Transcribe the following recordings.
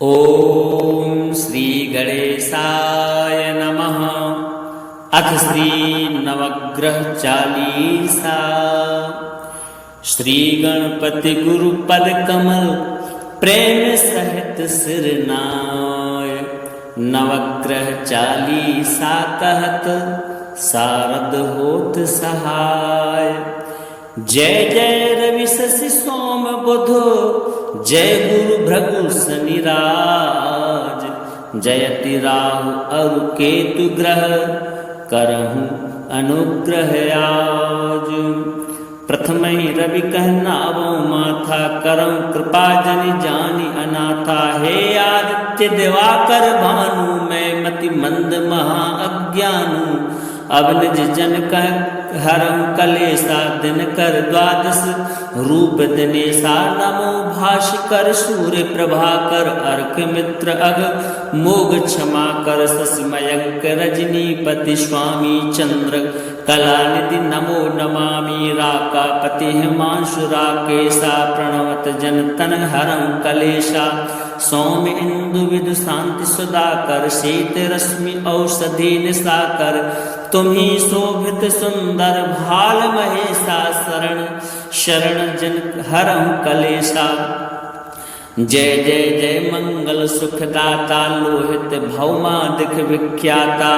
ओम श्री गणेशाय नमः। अथ श्री नवग्रह चालीसा। श्री गणपति गुरु पद कमल प्रेम सहित सिर नाय। नवग्रह चालीसा कहत शारद होत सहाय। जय जय रवि शशि सोम बुध जय गुरु भृगु शनि राज। जयति राहु अरु केतु ग्रह करहु अनुग्रह आज। प्रथम ही रवि कहनावो माथा करऊं कृपा जनि जानि अनाथा। हे आदित्य दिवाकर भानु मैं मति मंद महा अज्ञानु। अब निज जन कह हरम कलेसा दिन कर द्वादश रूप दिनेशा। नमो भास्कर सूर्य प्रभाकर अर्क मित्र अग मोग क्षमा कर। शशि मयंक रजनीपति स्वामी चंद्र कलानिधि नमो नमामि। राकापति हिमांशु राकेशा प्रणवत जन तन हरं कलेशा। सौम्य इंदु विदु शांति सुधाकर शीत रश्मि औषधि निशाकर। तुम्ही शोभित सुंदर भाल महेशा शरण शरण जन हरं कलेशा। जय जय जय मंगल सुखदाता लोहित भौमादिक विख्याता।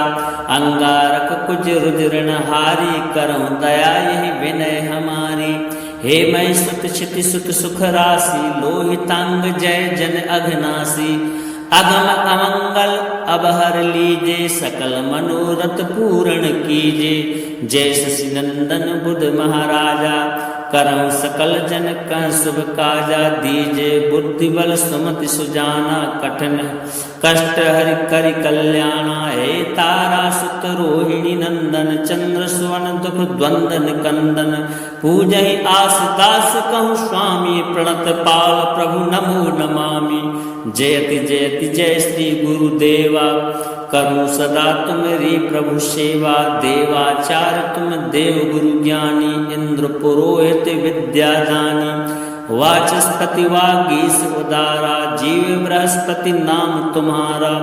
अंगारक कुज रुद्रणहारी करऊं दया यही विनय हमारी। हे मई सुत क्षिति सुत सुख राशि लोहितांग जय जन अघनासी। अगम अमंगल अबहर लीजे सकल मनोरथ पूर्ण कीजे। जय शशि नंदन बुध महाराजा करऊं सकल जन कह शुभ काजा। दीजे बुद्धि बल सुमति सुजाना कठिन कष्ट हरि करि कल्याणा। हे तारा सुत रोहिणी नंदन चंद्र सुवन दुख द्वंदन कंदन। पूजहि आस दास कहूँ स्वामी प्रणत पाल प्रभु नमो नमामि। जयति जयति जय श्री गुरुदेवा करूँ सदा तुम्हारी प्रभु सेवा। देवाचार्य तुम देव गुरु ज्ञानी इंद्र पुरोहित विद्या दानी। वाचस्पति वागीश उदारा जीव बृहस्पति नाम तुम्हारा।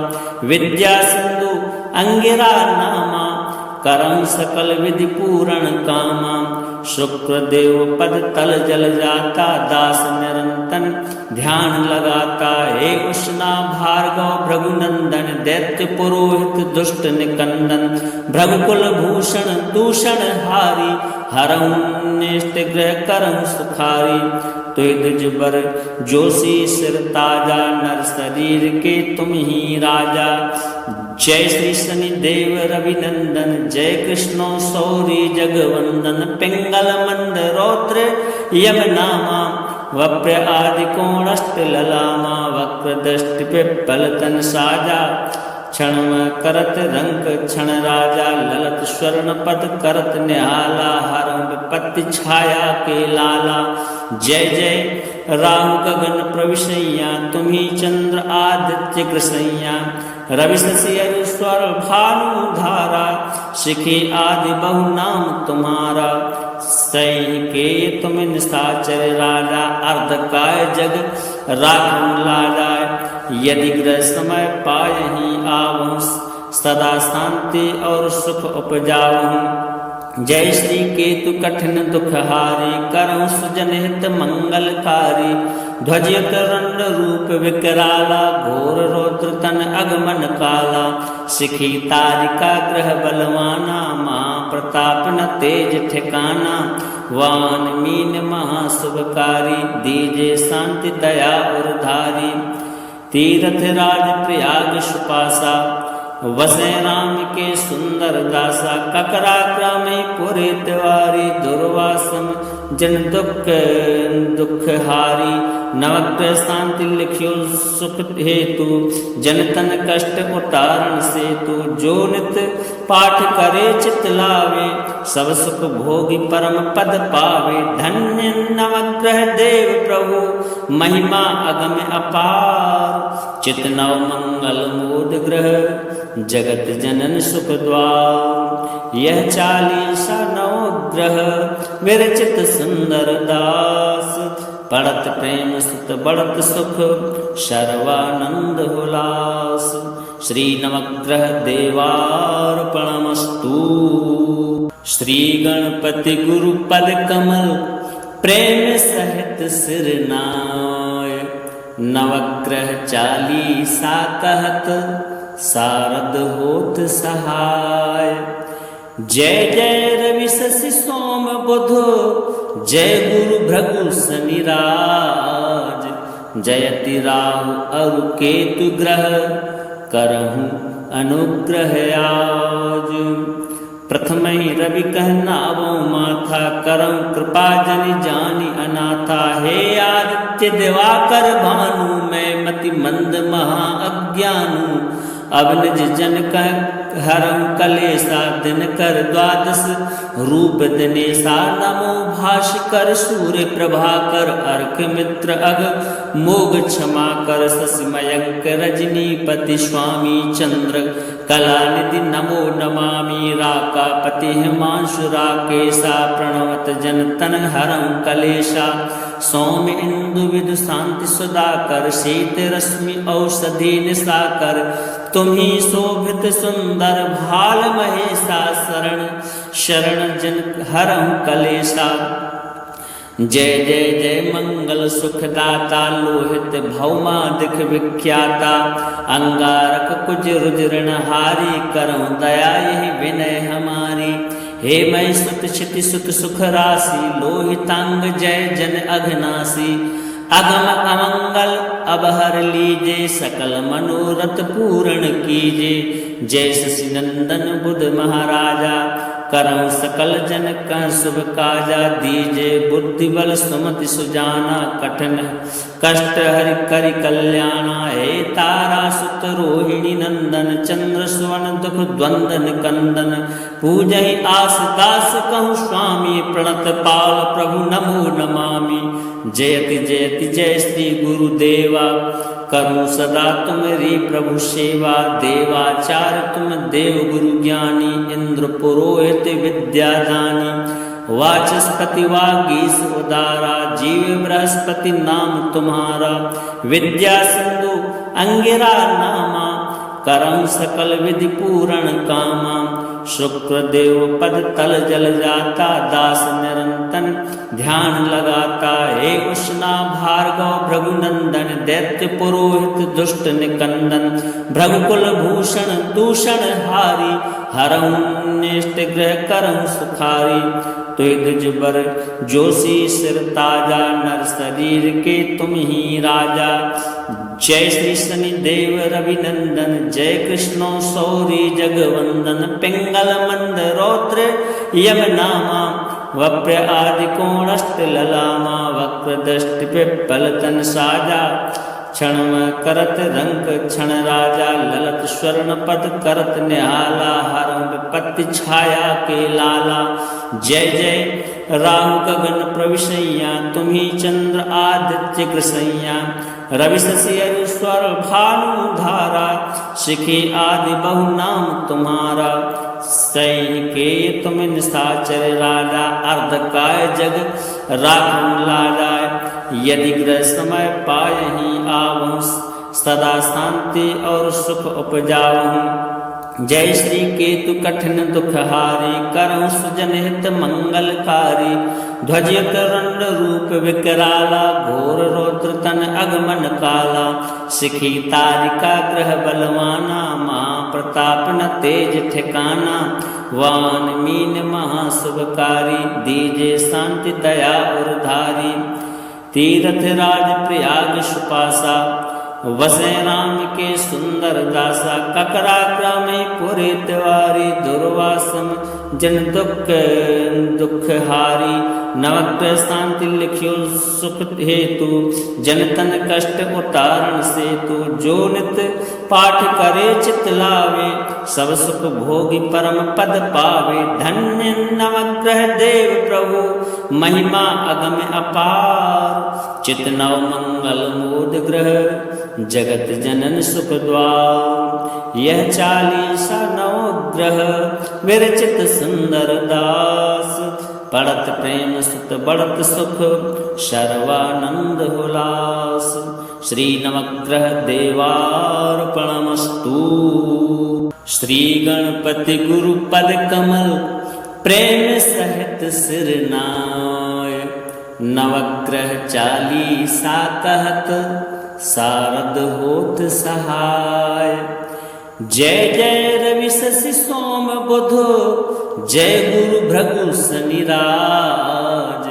विद्या सिंधु अंगिरा नामा करम सकल विधि पूर्ण कामा। शुक्र देव पद तल जल जाता दास निरंतन ध्यान लगाता। हे उष्णा भार्गव भृगुनंदन दैत्य पुरोहित दुष्ट निकंदन। भृगुकुल भूषण दूषण हारी हरऊं नेष्ट ग्रह करऊं सुखारी। तुय द्विज बर जोशी सिर ताजा नर शरीर के तुम ही राजा। जय श्री शनि देव रविनंदन जय कृष्णो सौरी जगवंदन। पिंगल मंद रौद्र यम नामा वप्र आदि कोणष्ट ललामा। वक्र दृष्टि पिप्पल तन साजा क्षण करत रंग क्षण राजा। ललत स्वर्ण पद करत निहाला हरं विपत्ति छाया के लाला। जय जय राहु गगन प्रविशैया तुम्ही चंद्र आदित्य कृसैया। रवि शशि अरु स्वर भानु धारा शिखी आदि बहु नाम तुम्हारा। सही के तुम निशाचर राजा अर्धकाय जग राखूं लाजा। यदि ग्रह समय पायहि आवहु सदा शांति और सुख उपजावहु। जय श्री केतु कठिन दुख हारी करऊं सुजन हित मंगलकारी। ध्वजयुत रंड रूप विकराला घोर रौद्र तन अगमन काला। शिखी तारिका ग्रह बलवाना महा प्रताप न तेज ठिकाना। वान मीन महा शुभकारी दीजे शांति दया उरधारी। तीर्थ राज प्रयाग सुपासा वसे राम के सुंदर दासा। ककरा क्रमे पुरे तिवारी दुर्वासम जन दुख दुख हारी। नवग्रह शांति लिख्यो सुख हेतु जन तन कष्ट उतारण सेतु। जो नित पाठ करे चित लावे सब सुख भोगी परम पद पावे। धन्य नवग्रह देव प्रभु महिमा अगम अपार। चित नव मंगल मोद ग्रह जगत जनन सुख द्वार। यह चालीसा नवग्रह विरचित सुंदर दास पड़त प्रेम सुत बढ़त सुख सर्वानंद हुलास। श्री नवग्रह देवार्पणमस्तु। श्री गणपति गुरु पद कमल प्रेम सहित सिर नाय। नवग्रह चालीसा कहत सारद होत सहाय। जय जय रवि शशि सोम बुध जय गुरु भृगु शनि राज। जयति राहु अरु केतु ग्रह करहु अनुग्रह आज। प्रथम ही रवि कहनावो माथा करम कृपा जनि जानि अनाथा। हे आदित्य दिवाकर भानु मैं मति मंद महा अज्ञानु। अब निज जन कह हरम कलेसा दिन कर द्वादश रूप दिनेशा। नमो भास्कर सूर्य प्रभाकर अर्क मित्र अग मोग क्षमा कर। शशि मयंक रजनीपति स्वामी चंद्र कलानिधि नमो नमामि। राकापति हिमांशु राकेशा प्रणवत जन तन हरं कलेशा। सौम्य इंदु विदु शांति सुधाकर शीत रश्मि औषधि निशाकर। तुम्ही शोभित सुंदर भाल महेशा शरण शरण जन हरं कलेशा। जय जय जय मंगल सुखदाता लोहित भौमादिक विख्याता। अंगारक कुज रुद्रण हारी करऊं दया यही विनय हमारी। हे मई सुत क्षिति सुत सुख राशि लोहितांग जय जन अघनासी। अगम अमंगल अबहर लीजे सकल मनोरथ पूर्ण कीजे। जय शशि नंदन बुध महाराजा करम सकल जन का शुभ काजा। दीजे बुद्धि बल सुमति सुजाना कठिन कष्ट हरि करि कल्याणा। हे तारा सुत रोहिणी नंदन चंद्र सुवन दुख द्वंदन कंदन। पूजहि आस दास कहूँ स्वामी प्रणत पाल प्रभु नमो नमामि। जयति जयति जय श्री गुरुदेवा करूँ सदा तुम्हारी प्रभु सेवा। देवाचार्य तुम देव गुरु ज्ञानी इंद्र पुरोहित विद्या दानी। वाचस्पति वागीश उदारा जीव बृहस्पति नाम तुम्हारा। विद्या सिंधु अंगिरा नामा करम सकल विधि पूर्ण कामा। शुक्रदेव पद तल जल जाता दास निरंतन ध्यान लगाता। हे उष्णा भार्गव भृगुनंदन दैत्य पुरोहित दुष्ट निकंदन। भृगुकुल भूषण दूषण हारी हरं नेष्ट ग्रह करं सुखारी। तुझ बर जोशी सिर ताजा नर शरीर के तुम ही राजा। जय श्री शनि देव रवि नंदन जय कृष्णो सौरी जगवंदन। पिंगल मंद रौद्र यम नामा वप्र आदि कोणष्ट ललामा। वक्र दृष्टि पिप्पल तन साजा क्षण करत रंग क्षण राजा। ललत स्वर्ण पद करत निहाला हरं विपत्ति छाया के लाला। जय जय राहु गगन प्रविशैया तुम्ही चंद्र आदित्य कृसैया। रवि शशि स्वर भानु धारा शिखी आदि बहु नाम तुम्हारा। सैनिके तुम निशाचर राजा अर्धकाय जग राखन लाजा। यदि ग्रह समय पायहि आवहु सदा शांति और सुख उपजावहु। जय श्री केतु कठिन दुखहारी करहु सुजन हित मंगलकारी। ध्वजयुत रंड रूप विकराला घोर रौद्र तन अगमन काला। शिखी तारिका ग्रह बलवाना महा प्रताप न तेज ठिकाना। वान मीन महाशुभकारी दीजे शांति दया और धारी। तीर्थ राज प्रयाग सुपासा वसे राम के सुंदर दासा। ककरा क्रमे पुरे तिवारी दुर्वासन जन दुख दुख हारी। नवग्रह शांति लिख्यो सुख हेतु जन तन कष्ट उतारण से तू। जो नित पाठ करे चित लावे सब सुख भोगी परम पद पावे। धन्य नवग्रह देव प्रभु महिमा अगम अपार। चित नव मंगल मोद ग्रह जगत जनन सुख द्वार। यह चालीसा नवग्रह विरचित सुंदर दास। पड़त प्रेम सुत बढ़त सुख सर्वानंद हुलास। श्री नवग्रह देवार्पणमस्तु। श्री गणपति गुरु पद कमल प्रेम सहित सिर नाय। नवग्रह चालीसा कहत सारद होत सहाय। जय जय रवि शशि सोम बुध जय गुरु भृगु शनि राज।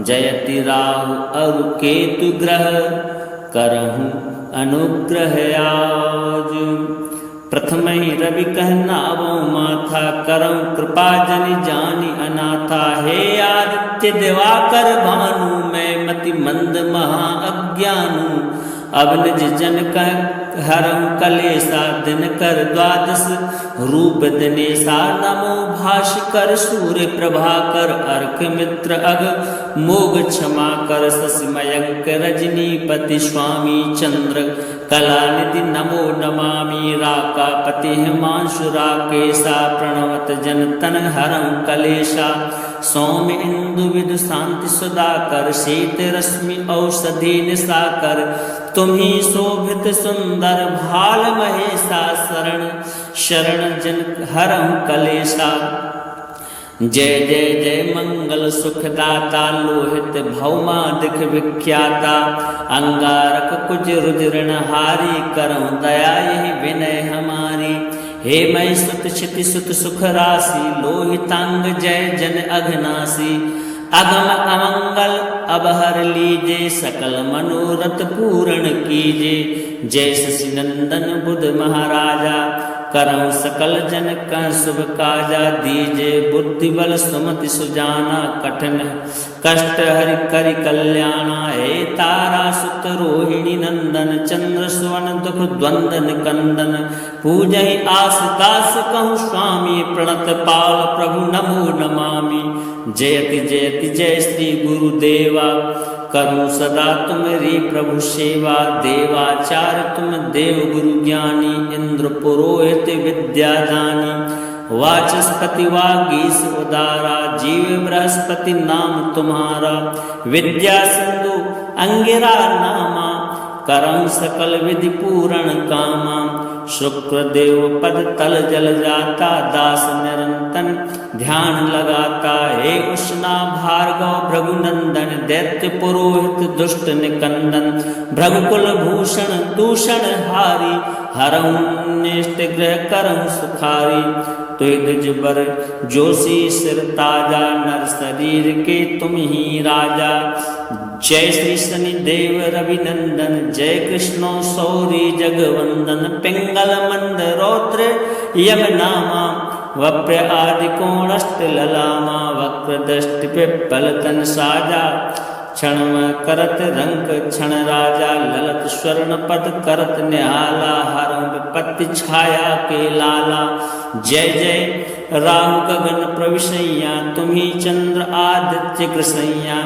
जयति राहु अरु केतु ग्रह करहु अनुग्रह आज। प्रथम ही रवि कहनावो माथा करम कृपा जनि जानि अनाथा। हे आदित्य दिवाकर भानु मैं मति मंद महा अज्ञानु। अब निज जन कह हरम कलेसा दिन कर द्वादश रूप दिनेशा। नमो भास्कर सूर्य प्रभाकर अर्क मित्र अग मोग क्षमा कर। शशि मयंक रजनीपति स्वामी चंद्र कलानिधि नमो नमामि। राकापति हिमांशु राकेशा प्रणवत जन तन हरम कलेशा। सौम्य इंदु विदु शांति सुधाकर शीत रश्मि औषधि निशाकर। तुम्ही शोभित सुंदर भाल महेशा शरण शरण जन हरम कलेशा। जय जय जय मंगल सुखदाता लोहित भौमादिक विख्याता। अंगारक कुज रुद्रण हारी करऊं दया यही विनय हमारी। हे मई सुत क्षिति सुत सुख राशि लोहितांग जय जन अघनासी। अगम अमंगल अब हर लीजे सकल मनोरथ पूर्ण कीजे। जय शशि नंदन बुध महाराजा करऊं सकल जन का शुभ काजा। दीजे बुद्धि बल सुमति सुजाना कठिन कष्ट हरि करि कल्याणा। हे तारा सुत रोहिणी नंदन चंद्र सुवन दुख द्वंदन कंदन। पूजहि आस दास कहूँ स्वामी प्रणत पाल प्रभु नमो नमामि। जयति जयति जय श्री गुरुदेवा करूं सदा तुम्हारी प्रभु सेवा। देवाचार्य तुम देव गुरु ज्ञानी इंद्र पुरोहित विद्या दानी। वाचस्पति वागीश उदारा जीव बृहस्पति नाम तुम्हारा। विद्या सिंधु अंगिरा नामा करम सकल विधि पूर्ण कामा। शुक्रदेव पद तल जल जाता दास निरंतन ध्यान लगाता। हे उष्णा भार्गव भृगुनंदन दैत्य पुरोहित दुष्ट निकंदन। भृगुकुल भूषण दूषण हारी हरहु निष्ट ग्रह करहु सुखारी। तुय द्विज बर जोशी सिर ताजा नर शरीर के तुम ही राजा। जय श्री शनि देव रवि नंदन जय कृष्णो सौरी जगवंदन। पिंगल मंद रौद्र यम नामा वप्र आदि कोणष्ट ललामा। वक्र दृष्टि पिप्पल तन साजा क्षण करत रंक क्षण राजा। ललत स्वर्ण पद करत निहाला हरं विपत्ति छाया के लाला। जय जय राहु गगन प्रविशैया तुम्ही चंद्र आदित्य कृसैया।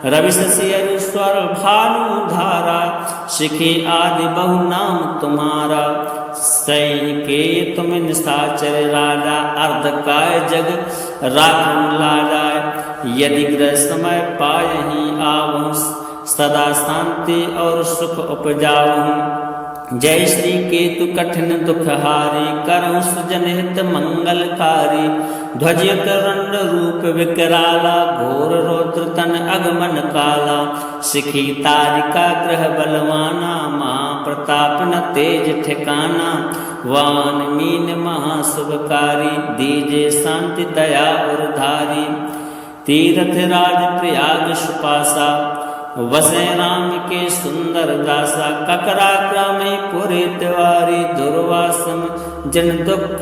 रवि शशि अरु स्वर भानु धारा शिखी आदि बहु नाम तुम्हारा। सैनिके तुम निशाचर राजा अर्धकाय जग राखम लाजा। यदि ग्रह समय पायहि आवहु सदा शांति और सुख उपजावहु। जय श्री केतु कठिन दुखहारी करहु सुजन हित मंगलकारी। ध्वजयुत रंड रूप विकराला घोर रौद्र तन अगमन काला। शिखी तारिका ग्रह बलवाना महाप्रताप न तेज ठिकाना। वान मीन महाशुभकारी दीजे शांति दया और धारी। तीर्थ राज प्रयाग सुपासा वसे राम के सुंदर दासा। ककरा ग्रामे पुरे तिवारी दुर्वासम जन दुख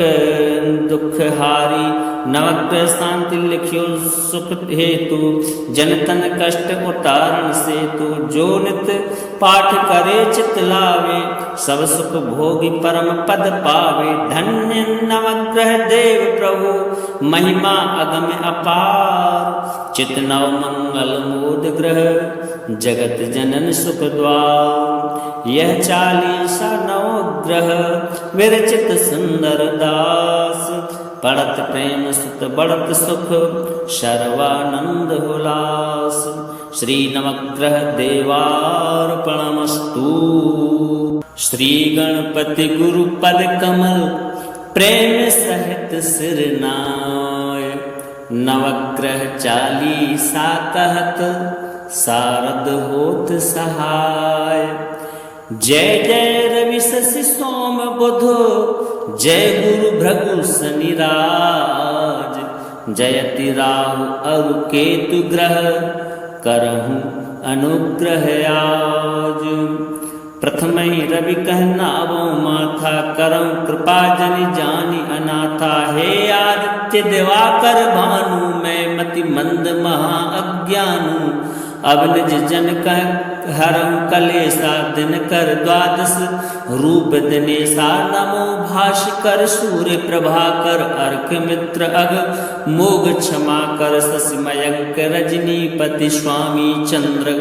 दुख हारी। नवग्रह शांति लिखियो सुख हेतु जन तन कष्ट उतारण सेतु। जो नित पाठ करे चित लावे सब सुख भोगी परम पद पावे। धन्य नवग्रह देव प्रभु महिमा अगम अपार। चित नव मंगल मोद ग्रह जगत जनन सुख द्वार। यह 40 नवो ग्रह विरचित सुंदर दास, पड़त प्रेम सुत बढ़त सुख सर्वानंद हुलास। श्री नवग्रह देवार्पणमस्तु। श्री गणपति गुरु पद कमल प्रेम सहित सिर नाय, नवग्रह चालीसा कहत सारद होत सहाय। जय जय रवि शशि सोम बुध, जय गुरु भृगु शनि राज। जयति राहु अरु केतु ग्रह, करहु अनुग्रह आज। प्रथम रवि कहनावो माथा, करम कृपा जनि जानि अनाथा। हे आदित्य दिवाकर भानु, मैं मति मंद महा अज्ञानु। अब निज जन कह हरम कलेसा, दिन कर द्वादश रूप दिनेशा। नमो भास्कर सूर्य प्रभाकर, अर्क मित्र अग मोग क्षमा कर। शशि मयंक रजनीपति स्वामी, चंद्र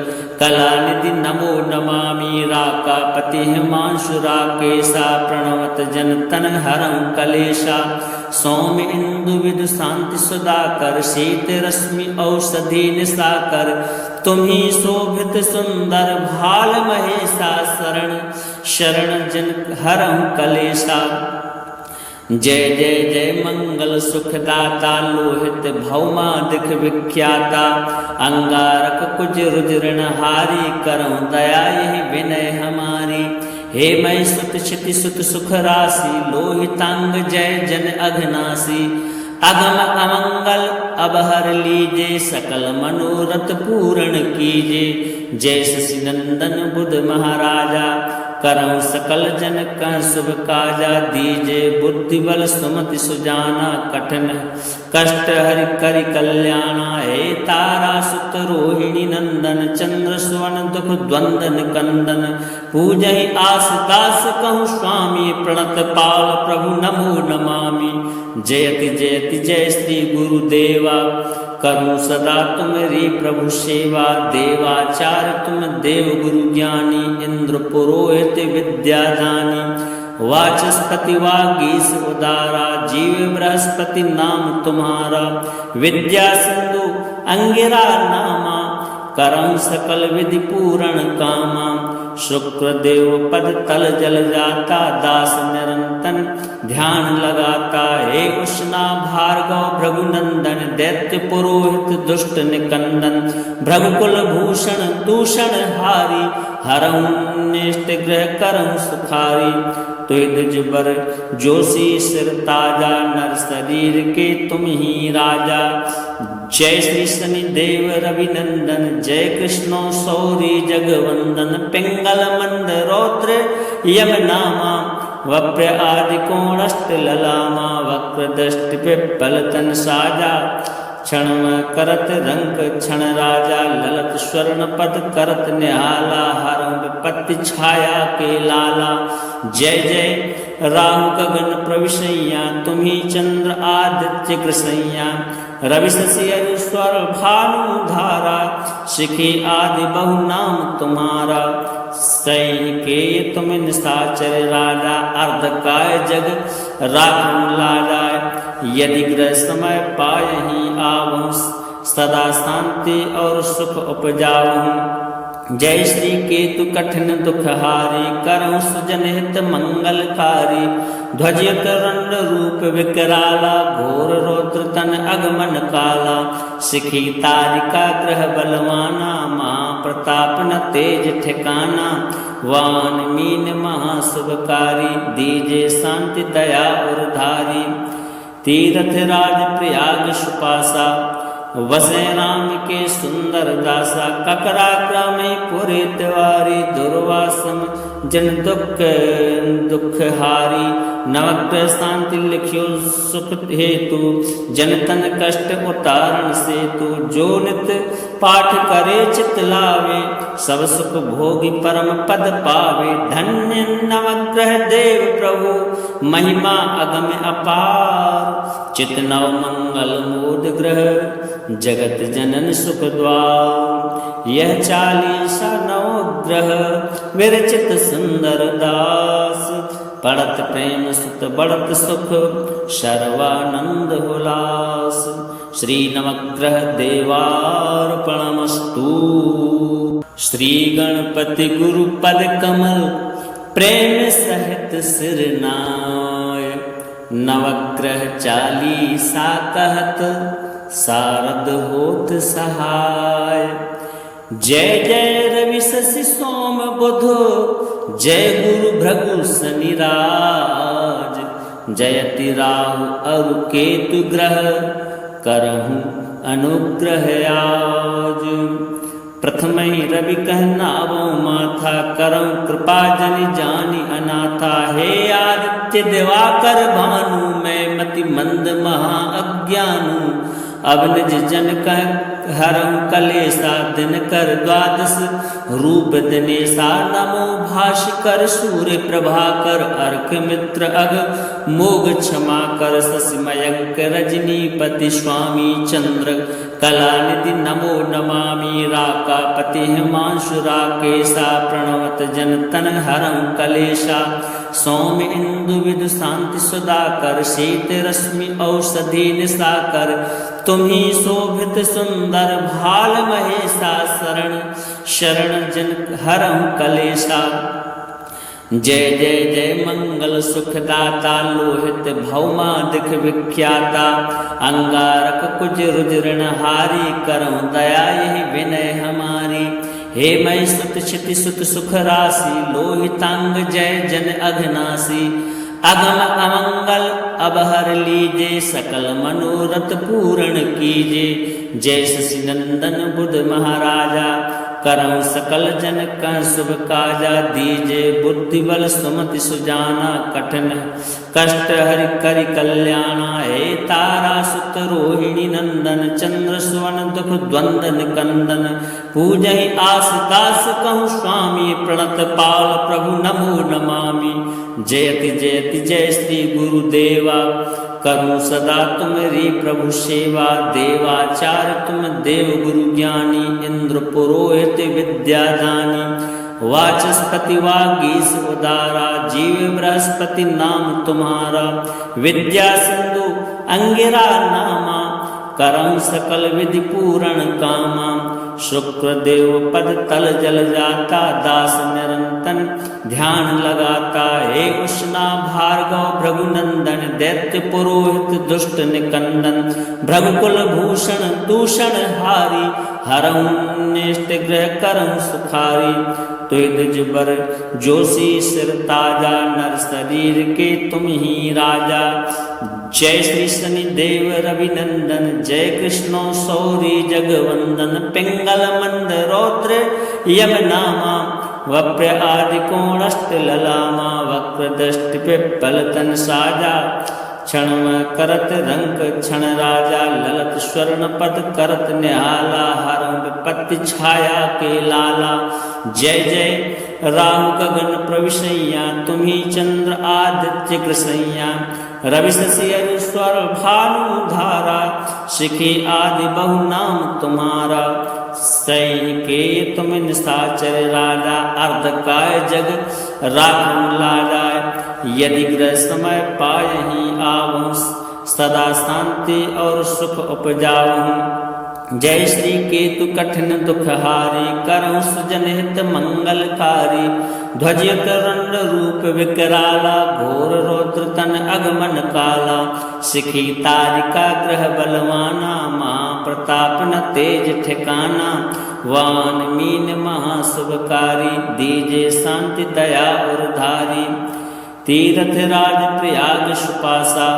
कलानिधि नमो नमामि। राकापति हिमांशु राकेशा, प्रणवत जन तन हरं कलेशा। सौम्य इंदु विदु शांति सुधाकर, शीत रश्मि औषधि निशाकर। तुम्ही शोभित सुंदर भाल महेशा, शरण शरण जन हरं कलेशा। जय जय जय मंगल सुखदाता, लोहित भौमादिक विख्याता। अंगारक कुज रुद्रनहारी, करऊं दया यही विनय हमारी। हे मई सुत क्षिति सुत सुख राशि, लोहितांग जय जन अघनासी। अगम अमंगल अब हर लीजे, सकल मनोरथ पूर्ण कीजे। जय शशि नंदन बुध महाराजा, करऊं सकल जन कह शुभ काजा। दीजे बुद्धि बल सुमति सुजाना, कठिन कष्ट हरि करि कल्याणा। हे तारा सुत रोहिणी नंदन, चंद्र सुवन दुख द्वंदन कंदन। पूजहि आस दास कहूँ स्वामी, प्रणत पाल प्रभु नमो नमामि। जयति जयति जय श्री गुरुदेवा, करूं सदा तुम्हारी प्रभु सेवा। देवाचार्य तुम देव गुरु ज्ञानी, इंद्र पुरोहित विद्या दानी। वाचस्पति वागीश उदारा, जीव बृहस्पति नाम तुम्हारा। विद्या सिंधु अंगिरा नामा, करम सकल विधि पूर्ण कामा। शुक्रदेव पद तल जल जाता, दास निरंतन ध्यान लगाता। हे उष्णा भार्गव भृगुनंदन, दैत्य पुरोहित दुष्ट निकंदन। भृगुकुल भूषण दूषण हारी, हरं निष्ट ग्रह करं सुखारी। तुय द्विज बर जोशी सिर ताजा, नर शरीर के तुम ही राजा। जय श्री शनि देव रवि नंदन, जय कृष्णो सौरी जगवंदन। पिंगल मंद रौद्र यम नामा, वप्र आदि कोणष्ट ललामा। वक्र दृष्टि पिप्पल तन साजा, क्षण करत रंक क्षण राजा। ललत स्वर्ण पद करत निहाला, हरं विपत्ति छाया के लाला। जय जय राहु गगन प्रविशैया, तुम्ही चंद्र आदित्य कृसैया। रवि शशि स्वर भानु धारा, शिखी आदि बहु नाम तुम्हारा। सैके तुम निशाचर राजा, अर्धकाय जग राखम लाजा। यदि ग्रह समय पायहि आवहु, सदा शांति और सुख उपजावहु। जय श्री केतु कठिन दुख हारी, करहु सुजन हित मंगलकारी। ध्वजयुत रंड रूप विकराला, घोर रौद्र तन अगमन काला। शिखी तारिका ग्रह बलवाना, महाप्रताप न तेज ठिकाना। वान मीन महाशुभकारी, दीजे शांति दया और धारी। तीर्थ राज प्रयाग सुपासा, वसे राम के सुंदर दासा। ककरा क्रमे पुरे तिवारी, दुर्वासम जन दुख दुख हारी। नवग्रह शांति लिख्यो सुख हेतु, जन तन कष्ट उतारण सेतु। जो नित पाठ करे चित लावे, सब सुख भोगी परम पद पावे। धन्य नवग्रह देव प्रभु, महिमा अगम अपार। चित नव मंगल मोद ग्रह, जगत जनन सुख द्वार। यह चालीसा नवग्रह, विरचित सुंदर दास। पड़त प्रेम सुत बढ़त सुख सर्वानंद हुलास। श्री नवग्रह देवार्पणमस्तु। श्री गणपति गुरु पद कमल प्रेम सहित सिर नाय। नवग्रह चालीसा कहत सारद होत सहाय। जय जय रवि शशि सोम बुध जय गुरु भृगु शनि राज। जयति राहु अरु केतु ग्रह करहु अनुग्रह आज। प्रथम रवि कहनावो माथा करम कृपा जनि जानि अनाथा। हे आदित्य दिवाकर भानु मैं मति मंद महा अज्ञानु। अब निज जन कह हरम कलेसा दिन कर द्वादश रूप दिनेशा। नमो भास्कर सूर्य प्रभाकर अर्क मित्र अग मोग क्षमा कर। शशि मयंक रजनीपति स्वामी चंद्र कलानिधि नमो नमामि। राकापति हिमांशु राकेशा प्रणवत जन तन हरम कलेशा। सौम्य इंदु विदु शांति सुधाकर शीत रश्मि औषधि निशाकर। तुम्ही शोभित सुंदर भाल महेशा शरण शरण जन हरम कलेशा। जय जय जय मंगल सुखदाता लोहित भौमादिक विख्याता। अंगारक कुज रुद्रणहारी करऊं दया यही विनय हमारी। हे मई सुत क्षिति सुत सुख राशि लोहितांग जय जन अघनासी। अगम अमंगल अबहर लीजे सकल मनोरथ पूर्ण कीजे। जय शशि नंदन बुध महाराजा करम सकल जन कह शुभ काजा। दीजे बुद्धि बल सुमति सुजाना कठिन कष्ट हरि करि कल्याणा। हे तारा सुत रोहिणी नंदन चंद्र सुवन दुख द्वंदन कंदन। पूजहि आस दास कहूँ स्वामी प्रणत पाल प्रभु नमो नमामि। जयति जयति जय श्री गुरुदेवा करूँ सदा तुम्हारी प्रभु सेवा। देवाचार्य तुम देव गुरु ज्ञानी इंद्र पुरोहित विद्या दानी। वाचस्पति वागीश उदारा जीव बृहस्पति नाम तुम्हारा। विद्या सिंधु अंगिरा नामा करम सकल विधि पूर्ण कामा। शुक्र देव पद तल जल जाता दास निरंतन ध्यान लगाता। हे उष्णा भार्गव भृगुनंदन दैत्य पुरोहित दुष्ट निकंदन। भृगुकुल भूषण दूषण हारी हरउन्निष्ट ग्रह करम सुखारी। तुज बर जोशी सिर ताजा नर शरीर के तुम ही राजा। जय श्री शनि देव रवि नंदन जय कृष्णो सौरी जगवंदन। पिंगल मंद रौद्र यम नामा वप्र आदि कोणष्ट ललामा। वक्र दृष्टि पिप्पल तन साजा क्षण करत रंक क्षण राजा। ललत स्वर्ण पद करत निहाला हरम विपत्ति छाया के लाला। जय जय राहु गगन प्रविशैया तुम्ही चंद्र आदित्य कृसैया। रवि शशि स्वर भानु धारा शिखी आदि बहु नाम तुम्हारा। सही के तुम निशाचर राजा अर्धकाय जग राखम लाजा। यदि ग्रह समय पायहि आवहु सदा शांति और सुख उपजावहु। जय श्री केतु कठिन दुख हारी करहु सुजन हित मंगलकारी। ध्वजित रंड रूप विकराला घोर रौद्र तन अगमन काला। शिखी तारिका ग्रह बलवाना महाप्रताप न तेज ठिकाना। वान मीन महाशुभकारी दीजे शांति दया और धारी। तीर्थ राज प्रयाग सुपासा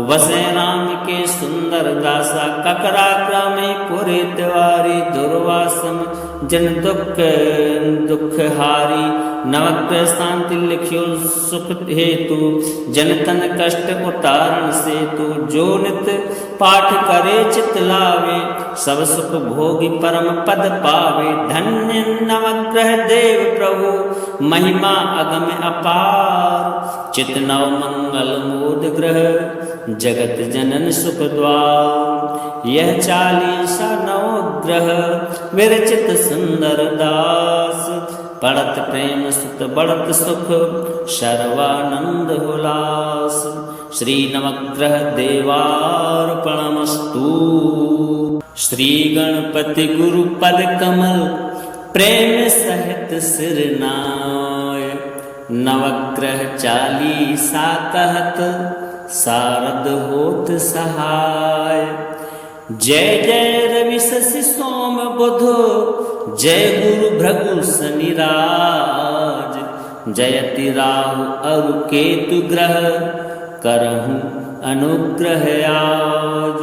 वसे राम के सुंदर दासा। ककरा क्रमे पुरे तिवारी दुर्वासम जन दुख हारी। नवग्रह शांति लिख्यो सुख हेतु जन तन कष्ट उतारण सेतु। जो नित पाठ करे चित लावे सब सुख भोगी परम पद पावे। धन्य नवग्रह देव प्रभु महिमा अगम अपार। चित नव मंगल मोद ग्रह जगत जनन सुख द्वार। यह चालीसा नवग्रह विरचित सुंदर दास पड़त प्रेम सुत बढ़त सुख सर्वानंद हुलास। श्री नवग्रह देवार्पणमस्तु। श्री गणपति गुरु पद कमल प्रेम सहित सिर नाय। नवग्रह चालीसा कहत सारद होत सहाय। जय जय रवि शशि सोम बुध जय गुरु भृगु शनि राज। जयति राहु अरु केतु ग्रह करहु अनुग्रह आज।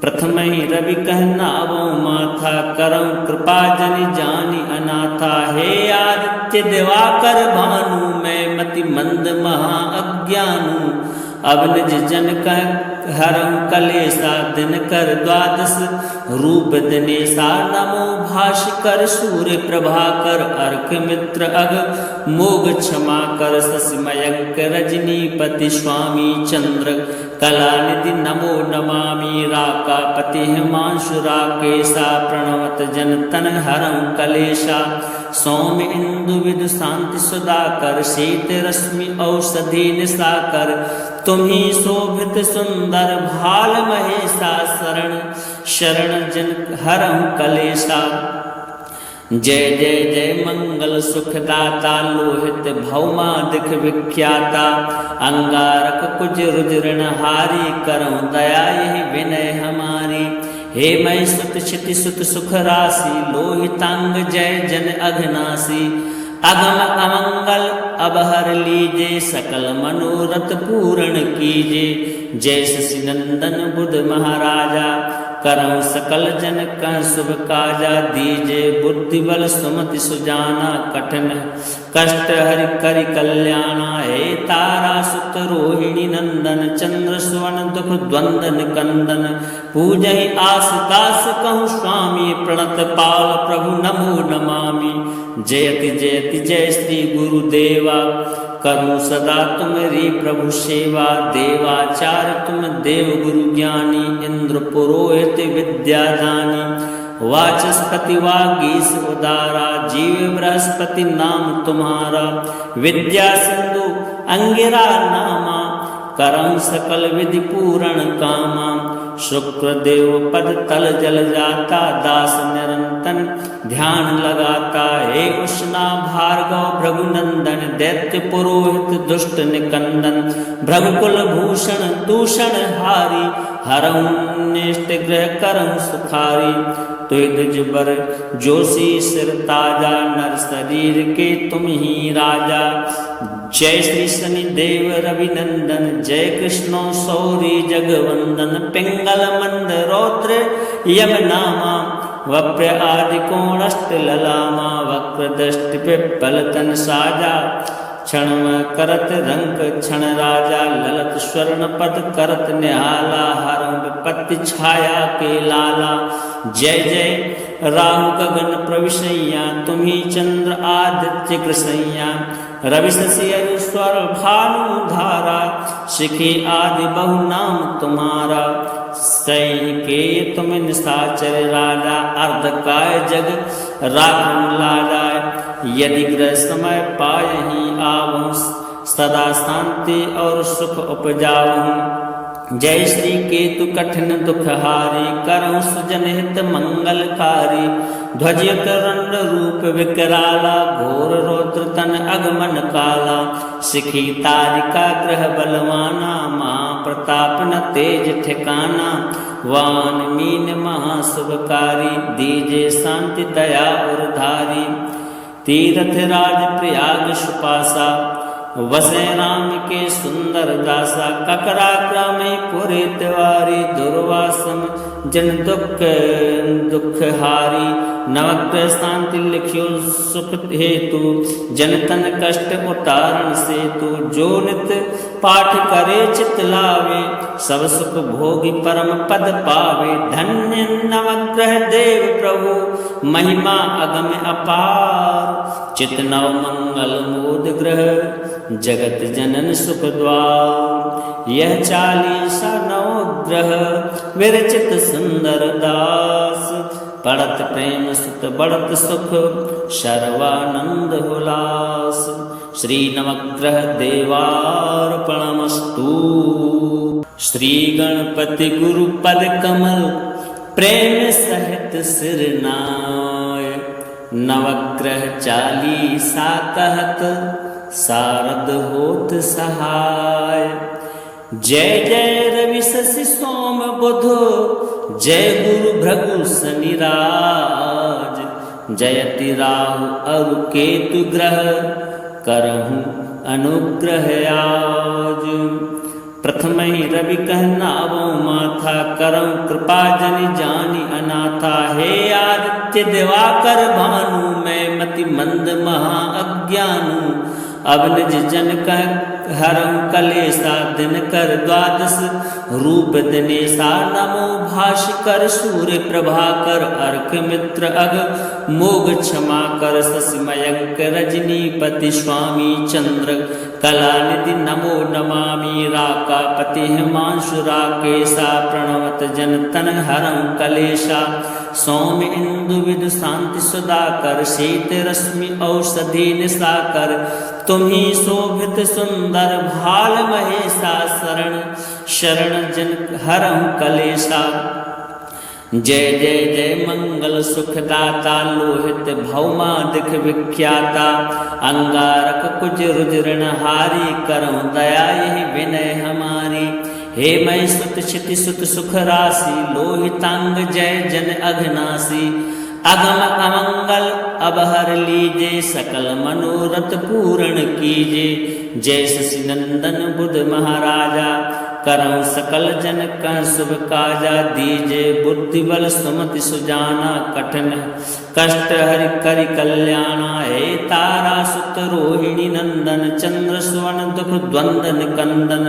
प्रथम ही रवि कहनावो माथा करम कृपा जनि जानि अनाथा। हे आदित्य दिवाकर भानु मैं मति मंद महा अज्ञानु। अब निज जन कह हरम कलेसा दिन कर द्वादश रूप दिनेशा। नमो भास्कर सूर्य प्रभाकर अर्क मित्र अग मोग क्षमा कर। शशि मयंक रजनीपति स्वामी चंद्र कलानिधि नमो नमामि। राकापति हिमांशु राकेशा प्रणवत जन तन हरम कलेशा। सौम्य इंदु विदु शांति सुधाकर शीत रश्मि औषधि निशाकर। तुम्ही शोभित सुंदर भाल महेशा शरण शरण जन हरहु कलेशा। जय जय जय मंगल सुखदाता लोहित भौमादिक विख्याता। अंगारक कुज रुद्रण हारी करऊं दया यही विनय हमारी। हे मई सुत क्षिति सुत सुख राशि लोहितांग जय जन अघनासी। अगम अमंगल अबहर लीजे सकल मनोरथ पूर्ण कीजे। जय शशि नंदन बुध महाराजा करऊं सकल जन कह शुभ काजा। दीजे बुद्धि बल सुमति सुजाना कठिन कष्ट हरि करि कल्याणा। हे तारा सुत रोहिणी नंदन चंद्र सुवन दुख द्वंदन कंदन। पूजहि आस दास कहूँ स्वामी प्रणत पाल प्रभु नमो नमामि। जयति जयति जय श्री गुरुदेवा करूँ सदा तुम्हारी प्रभु सेवा। देवाचार्य तुम देव गुरु ज्ञानी इंद्र पुरोहित विद्यादानी। वाचस्पति वागीश उदारा जीव बृहस्पति नाम तुम्हारा। विद्या सिंधु अंगिरा नामा करम सकल विधि पूर्ण कामा। शुक्र देव पद तल जल जाता दास निरंतन ध्यान लगाता। हे उष्णा भार्गव भृगुनंदन दैत्य पुरोहित दुष्ट निकंदन। भृगुकुल भूषण दूषण हारी हरऊं निष्ट ग्रह करऊं सुखारी। तुय दुज बर जोशी सिर ताजा नर शरीर के तुम ही राजा। जय श्री शनि देव रवि नंदन जय कृष्णो सौरी जगवंदन। पिंगल मंद रौद्र यम नामा वप्र आदि कोणष्ट ललामा। वक्र दृष्टि पिप्पल तन साजा क्षण करत रंक क्षण राजा। ललत स्वर्ण पद करत निहाला हरं विपत्ति छाया के लाला। जय जय राहु गगन प्रविशैया तुम्ही चंद्र आदित्य कृसैया। रवि शशि स्वर भानु धारा शिखी आदि बहु नाम तुम्हारा। सही के तुम निशाचर राजा अर्धकाय जग राखम लाजा। यदि ग्रह समय पायहि आवहु सदा शांति और सुख उपजावहु। जय श्री केतु कठिन दुखहारी करहु सुजन हित मंगलकारी। ध्वजयुत रंड रूप विकराला घोर रौद्र तन अगमन काला। शिखी तारिका ग्रह बलवाना महाप्रताप न तेज ठिकाना। वान मीन महाशुभकारी दीजे शांति दया और धारी। तीर्थ राज प्रयाग सुपासा वसे राम के सुंदर दासा। ककरा ग्रामे पुरे तिवारी दुर्वासम जन दुख हारी। नवग्रह शांति लिख्यो सुख हेतु जन तन कष्ट उतारण सेतु। जो नित पाठ करे चित लावे सब सुख भोगी परम पद पावे। धन्य नवग्रह देव प्रभु महिमा अगम अपार। चित नव मंगल मोद ग्रह जगत जनन सुख द्वार। यह चालीसा नवग्रह विरचित सुंदर दास पड़त प्रेम सुत बढ़त सुख सर्वानंद हुलास। श्री नवग्रह देवार्पणमस्तु। श्री गणपति गुरु पद कमल प्रेम सहित सिर नाय। नवग्रह चालीसा कहत शारद होत सहाय। जय जय रवि शशि सोम बुध जय गुरु भृगु शनि राज। जयति राहु अरु केतु ग्रह करहु अनुग्रह आज। प्रथम ही रवि कहनावो माथा करऊं कृपा जनि जानि अनाथा। हे आदित्य दिवाकर भानु मैं मति मंद महा अज्ञानु। अब निज जन कह हरं कलेसा दिन कर द्वादश रूप दिनेशा। नमो भास्कर सूर्य प्रभाकर अर्क मित्र अग मोग क्षमा कर। शशि मयंक रजनीपति स्वामी चंद्र कलानिधि नमो नमामि। राकापति हिमांशु राकेशा प्रणवत जन तन हरं कलेशा। सौम्य इंदु विदु शांति सुधाकर शीत रश्मि औषधि निशाकर। तुम्ही शोभित सुंदर भाल महेशा शरण शरण जन हरं कलेशा। जय जय जय मंगल सुखदाता लोहित भौमादिक विख्याता। अंगारक कुज रुद्रनहारी करऊं दया यही विनय हमारी। हे मई सुत क्षिति सुत सुख राशि लोहितांग जय जन अघनासी। अगम अमंगल अबहर लीजे सकल मनोरथ पूर्ण कीजे। जय शशि नंदन बुध महाराजा करऊं सकल जन कह शुभ काजा। दीजे बुद्धि बल सुमति सुजाना कठिन कष्ट हरि करि कल्याणा। हे तारा सुत रोहिणी नंदन चंद्र सुवन दुख द्वंदन कंदन।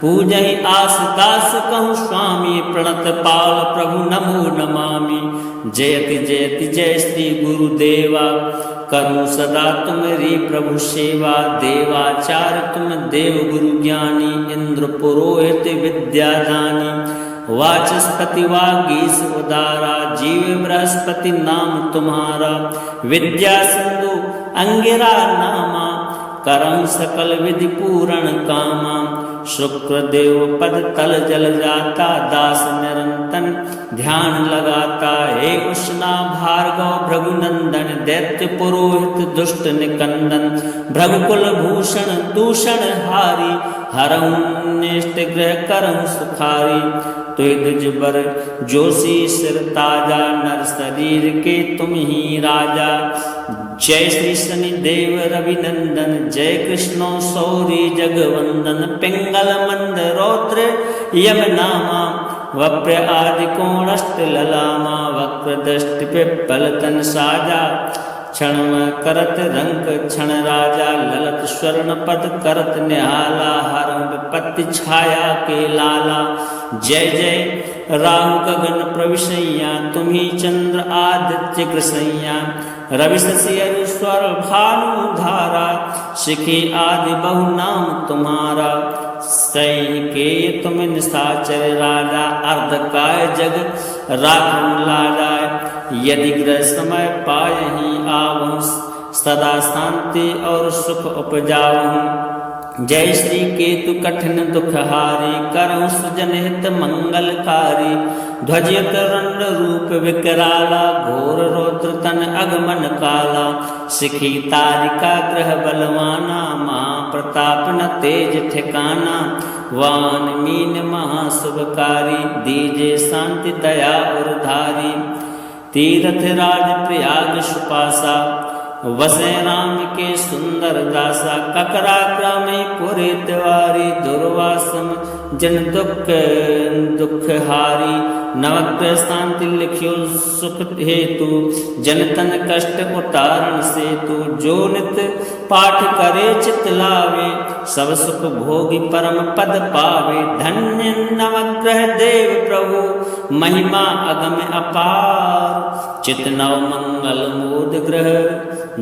पूजहि आस दास कहूँ स्वामी प्रणत पाल प्रभु नमो नमामि। जयति जयति जय श्री गुरुदेवा करूँ सदा तुम्हारी प्रभु सेवा। देवाचार्य तुम देव गुरु ज्ञानी इंद्र पुरोहित विद्यादानी। वाचस्पति वागीश उदारा जीव बृहस्पति नाम तुम्हारा। विद्या सिंधु अंगिरा नामा करम सकल विधि पूर्ण कामा। शुक्रदेव पद तल जल जाता दास निरंतन ध्यान लगाता। हे उष्णा भार्गव भृगुनंदन दैत्य पुरोहित दुष्ट निकंदन। भृगुकुल भूषण दूषण हारी हरऊं निष्ट ग्रह करऊं सुखारी। तुय दुज बर जोशी सिर ताजा नर शरीर के तुम ही राजा। जय श्री शनि देव रवि नंदन जय कृष्णो सौरी जगवंदन। पिंगल मंद रौद्र यम नामा वप्र आदि कोणष्ट ललामा। वक्र दृष्टि पिप्पल तन साजा क्षण करत रंग क्षण राजा। ललत स्वर्ण पद करत निहाला हरं विपत्ति छाया के लाला। जय जय राहु गगन प्रविशैया तुम्ही चंद्र आदित्य कृसैया। रवि शशि अरु स्वर भानु धारा शिखी आदि बहु नाम तुम्हारा। सैनिके तुम निशाचर राजा अर्धकाय जग राखन लाजा। यदि ग्रह समय पायहि आवहु सदा शांति और सुख उपजावहु। जय श्री केतु कठिन दुखहारी करहु सुजन हित मंगलकारी। ध्वजयुत रंड रूप विकराला घोर रौद्र तन अगमन काला। शिखी तारिका ग्रह बलवाना महाप्रताप न तेज ठिकाना। वान मीन महाशुभकारी दीजे शांति दया और धारी। तीर्थ राज प्रयाग सुपासा वसे राम के सुंदर दासा। ककरा क्रमे पुरे तिवारी दुर्वासम जन दुख दुख हारी। नवग्रह शांति लिख्यो सुख हेतु जन तन कष्ट उतारण सेतु। जो नित पाठ करे चित लावे सब सुख भोगी परम पद पावे। धन्य नवग्रह देव प्रभु महिमा अगम अपार। चित नव मंगल मोद ग्रह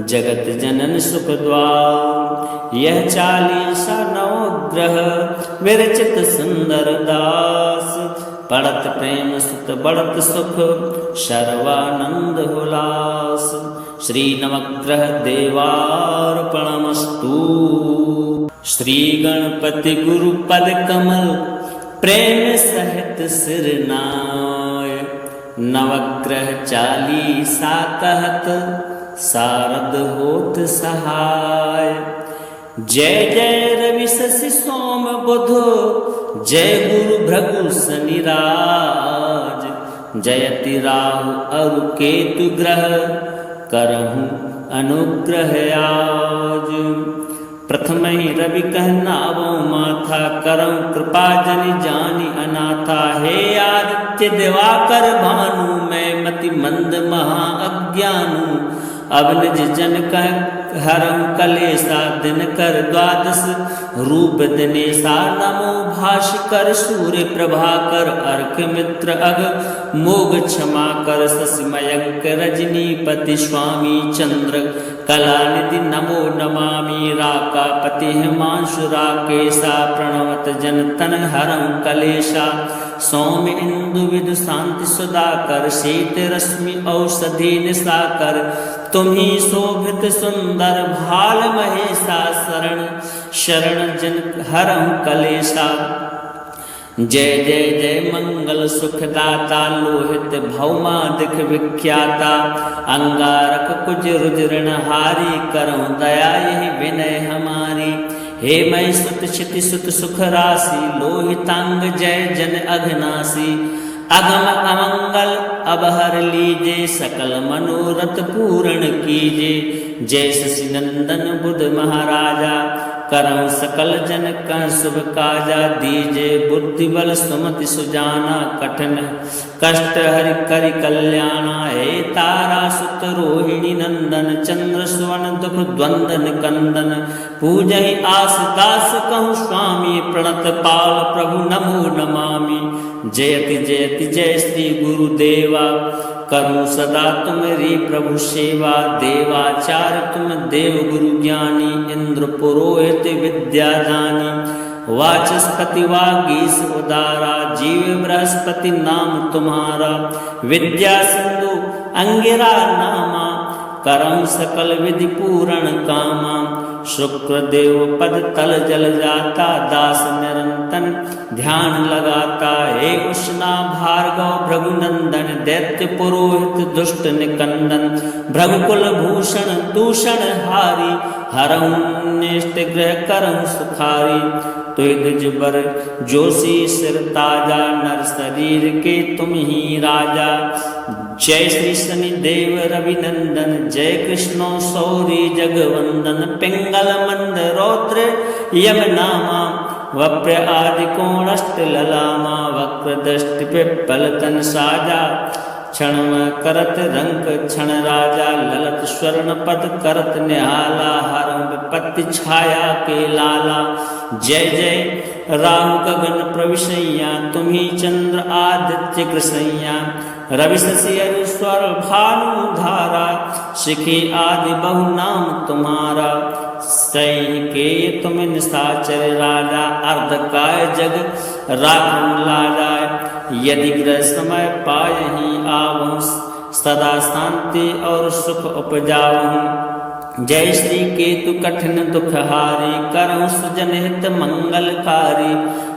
जगत जनन सुख द्वार। यह 40 नवग्रह विरचित सुंदर दास। पढ़त प्रेम सुत बढ़त सुख सर्वानंद हुलास। श्री नवग्रह देवार्पणमस्तु। श्री गणपति गुरु पद कमल प्रेम सहित सिर नाय। नवग्रह 40 कहत शारद होत सहाय। जय जय रवि शशि सोम बुध जय गुरु भृगु शनि राज। जयति राहु अरु केतु ग्रह करहु अनुग्रह आज। प्रथम ही रवि कहनावो माथा करऊं कृपा जनि जानि अनाथा। हे आदित्य दिवाकर भानु मैं मति मंद महा अज्ञानु। अब निज जन कह हरम कलेसा दिन कर द्वादश रूप दिनेशा। नमो भास्कर सूर्य प्रभाकर अर्क मित्र अग मोग क्षमा कर। शशि मयंक रजनीपति स्वामी चंद्र कलानिधि नमो नमामि। राकापति हिमांशु राकेशा प्रणवत जन तन हरं कलेशा। सौम्य इंदु विदु शांति सुधाकर शीत रश्मि औषधि निशाकर। तुम्ही शोभित सुंदर भाल महेशा शरण शरण जन हरं कलेशा। जय जय जय मंगल सुखदाता लोहित भौमादिक विख्याता। अंगारक कुज रुद्रण हारी करऊं दया यही विनय हमारी। हे मई सुत क्षिति सुत सुख राशि लोहितांग जय जन अघनासी। अगम अमंगल अबहर लीजे सकल मनोरथ पूर्ण कीजे। जय शशि नंदन बुध महाराजा करऊं सकल जन का शुभ काजा। दीजे बुद्धि बल सुमति सुजाना कठिन कष्ट हरि करि कल्याणा। हे तारा सुत रोहिणी नंदन चंद्र सुवन दुख द्वंदन कंदन। पूजहि आस दास कहूँ स्वामी प्रणत पाल प्रभु नमो नमामि। जयति जयति जय श्री गुरुदेवा करूं सदा तुम्हारी प्रभु सेवा। देवाचार्य तुम देव गुरु ज्ञानी इंद्र पुरोहित विद्या दानी। वाचस्पति वागीश उदारा जीव बृहस्पति नाम तुम्हारा। विद्या सिंधु अंगिरा नामा करम सकल विधि पूर्ण कामा। शुक्र देव पद तल जल जाता दास निरंतन ध्यान लगाता। हे उष्णा भार्गव भृगुनंदन दैत्य पुरोहित दुष्ट निकंदन। भृगुकुल भूषण दूषण हारी हरऊं निष्ट ग्रह करऊं सुखारी। तुझ बर जोशी सिर ताजा नर शरीर के तुम ही राजा। जय श्री शनि देव रवि नंदन जय कृष्णो सौरी जगवंदन। पिंगल मंद रौद्र यम नामा वप्र आदि कोणष्ट ललामा। वक्र दृष्टि पिप्पल तन साजा क्षण करत रंग क्षण राजा। ललत स्वर्ण पद करत निहाला हरं विपत्ति छाया के लाला। जय जय राहु गगन प्रविशैया तुम्ही चंद्र आदित्य कृसैया। रवि शशि अरु स्वर भानु धारा शिखी आदि बहु नाम तुम्हारा। सही के तुम निशाचर राजा अर्धकाय जग राखन लाजा। यदि ग्रह समय पायहि आवहु सदा शांति और सुख उपजावहु। जय श्री केतु कठिन दुख हारी करहु सुजन हित मंगलकारी।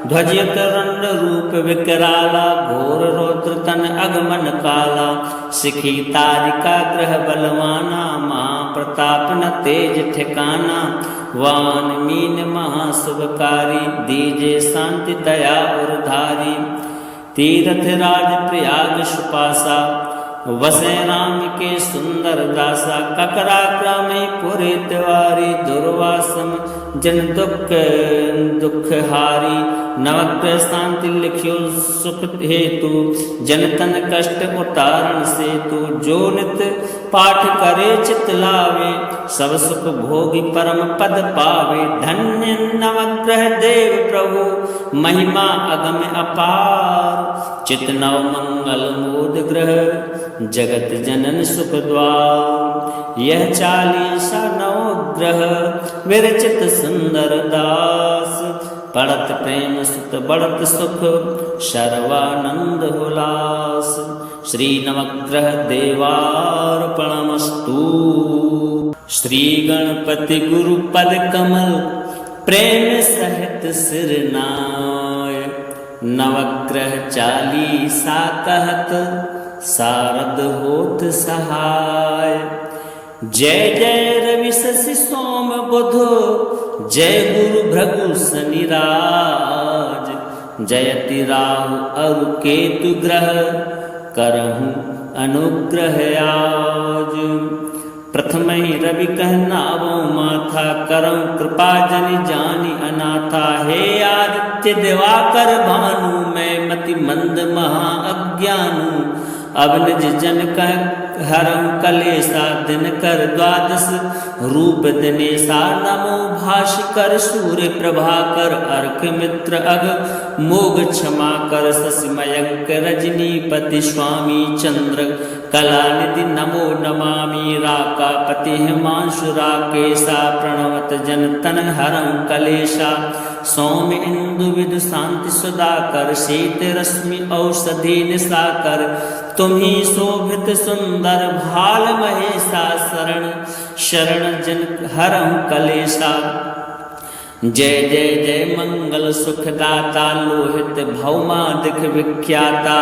ध्वजयुत रंड रूप विकराला घोर रौद्र तन अगमन काला। शिखी तारिका ग्रह बलवाना महाप्रताप न तेज ठिकाना। वान मीन महाशुभकारी दीजे शांति दया उरधारी। तीर्थ राज प्रयाग सुपासा वसे राम के सुंदर दासा। ककरा क्रमे पुरे तिवारी दुर्वासम जन दुख दुख हारी। नवग्रह शांति लिख्यो सुख हेतु जन तन कष्ट उतारण से तू। जो नित पाठ करे चित लावे सब सुख भोगी परम पद पावे। धन्य नवग्रह देव प्रभु महिमा अगम अपार चित नव मंगल मोद ग्रह जगत जनन सुख द्वार यह 40 नवग्रह विरचित सुंदर दास पड़त प्रेम सुत बढ़त सुख सर्वानंद हुलास श्री नवग्रह देवार्पणमस्तु। श्री गणपति गुरु पद कमल प्रेम सहित सिर नाय नवग्रह 40 कहत सारद होत सहाय। जय जय रवि शशि सोम बुध जय गुरु भृगु शनि राज जयति राहु अरु केतु ग्रह करहु अनुग्रह आज। प्रथम ही रवि कहनावो माथा करऊं कृपा जनि जानि अनाथा। हे आदित्य दिवाकर भानु मैं मति मंद महा अज्ञानु अब निज जन कह हरम कलेसा दिन कर द्वादश रूप दिनेशा नमो भास्कर सूर्य प्रभाकर अर्क मित्र अग मोग क्षमा कर शशि मयंक रजनीपति स्वामी चंद्र कलानिधि नमो नमामि राकापति हिमांशु राकेशा प्रणवत जन तन हरं कलेशा सौम्य इंदु विदु शांति सुधाकर शीत रश्मि औषधि निशाकर तुम्ही शोभित सुंदर भाल महेशा शरण शरण जन हरं कलेशा। जय जय जय मंगल सुखदाता लोहित भौमादिक विख्याता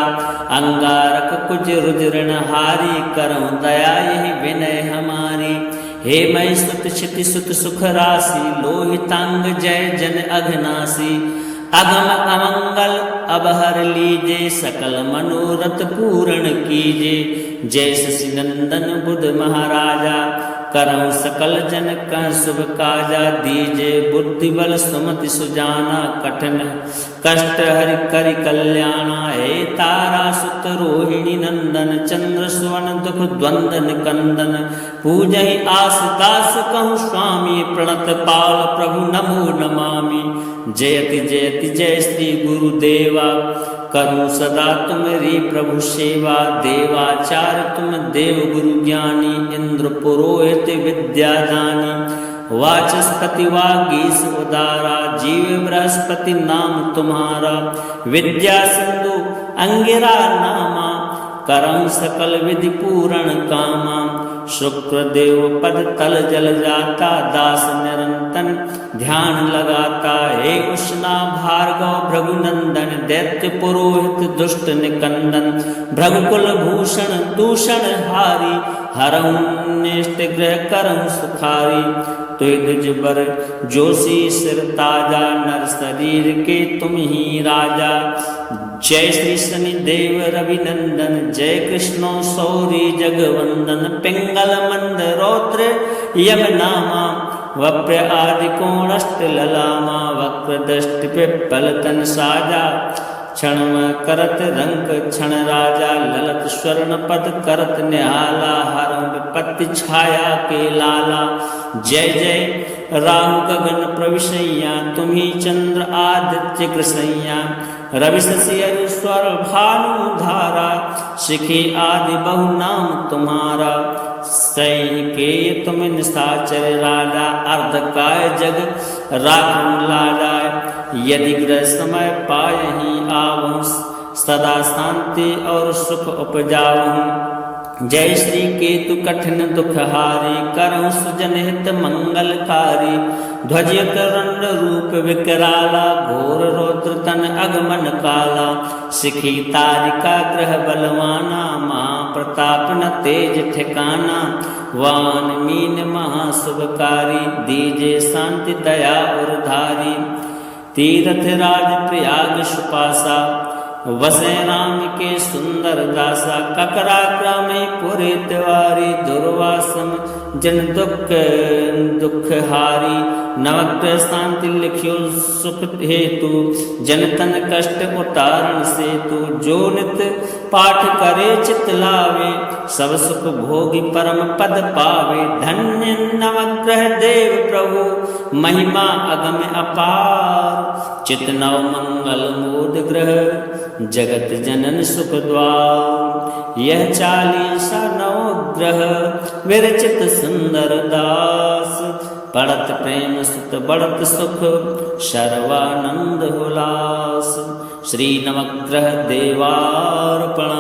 अंगारक कुज रुद्रण हारी करऊं दया यही विनय हमारी। हे मई सुत क्षिति सुत सुख राशि लोहितांग जय जन अघनासी अगम अमंगल अबहर लीजे सकल मनोरथ पूर्ण कीजे। जय शशि नंदन बुध महाराजा करऊं सकल जन का शुभ काजा दीजे बुद्धि बल सुमति सुजाना कठिन कष्ट हरि करि कल्याणा। हे तारा सुत रोहिणी नंदन चंद्र सुवन दुख द्वंदन कंदन पूजहि आस दास कहूँ स्वामी प्रणत पाल प्रभु नमो नमामि। जयति जयति जय श्री गुरुदेवा करूं सदा तुम्हारी प्रभु सेवा। देवाचार्य तुम देव गुरु ज्ञानी इंद्र पुरोहित विद्या दानी वाचस्पति वागीश उदारा जीव बृहस्पति नाम तुम्हारा। विद्या सिंधु अंगिरा नामा करम सकल विधि पूर्ण कामा। शुक्रदेव पद तल जल जाता दास निरंतन ध्यान लगाता। हे उष्णा भार्गव भृगुनंदन दैत्य पुरोहित दुष्ट निकंदन भृगुकुल भूषण दूषण हारी हरं निष्ट ग्रह करं सुखारी। तुय द्विज बर जोशी सिर ताजा नर शरीर के तुम ही राजा। जय श्री शनि देव रविनंदन जय कृष्णो सौरी जगवंदन पिंगल मंद रौद्र यम नामा वप्र आदि कोणष्ट ललामा वक्र दृष्टि पिप्पल तन साजा। क्षण करत रंक क्षण राजा ललत स्वर्ण पद करत निहाला हरं विपत्ति छाया के लाला। जय जय राहु गगन प्रविशैया तुम्ही चंद्र आदित्य कृसैया। रवि शशि अरु स्वर भानु धारा शिखी आदि बहु नाम तुम्हारा। सही के तुम निशाचर राजा अर्धकाय जग राखन लाजा। यदि ग्रह समय पायहि आवहु सदा शांति और सुख उपजावहु। जय श्री केतु कठिन दुखहारी करऊं सुजन हित मंगलकारी। ध्वजित रंड रूप विकराला घोर रौद्र तन अगमन काला। शिखी तारिका ग्रह बलवाना महाप्रताप न तेज ठिकाना। वान मीन महाशुभकारी दीजे शांति दया और धारी। तीर्थ राज प्रयाग सुपासा वसे राम के सुंदर दासा ककरा क्रमे पुरे तिवारी दुर्वासम जन दुख हारी नवग्रह शांति लिखियो सुख हेतु जन तन कष्ट उतारण से तू जो नित पाठ करे चित लावे सब सुख भोगी परम पद पावे धन्य नवग्रह देव प्रभु महिमा अगम अपार चित नव मंगल मोद ग्रह जगत जनन सुख द्वार यह 40 नवग्रह विरचित सुंदर दास पढ़त प्रेम सुत बढ़त सुख सर्वानंद हुलास श्री नवग्रह देवार्पणमस्तु।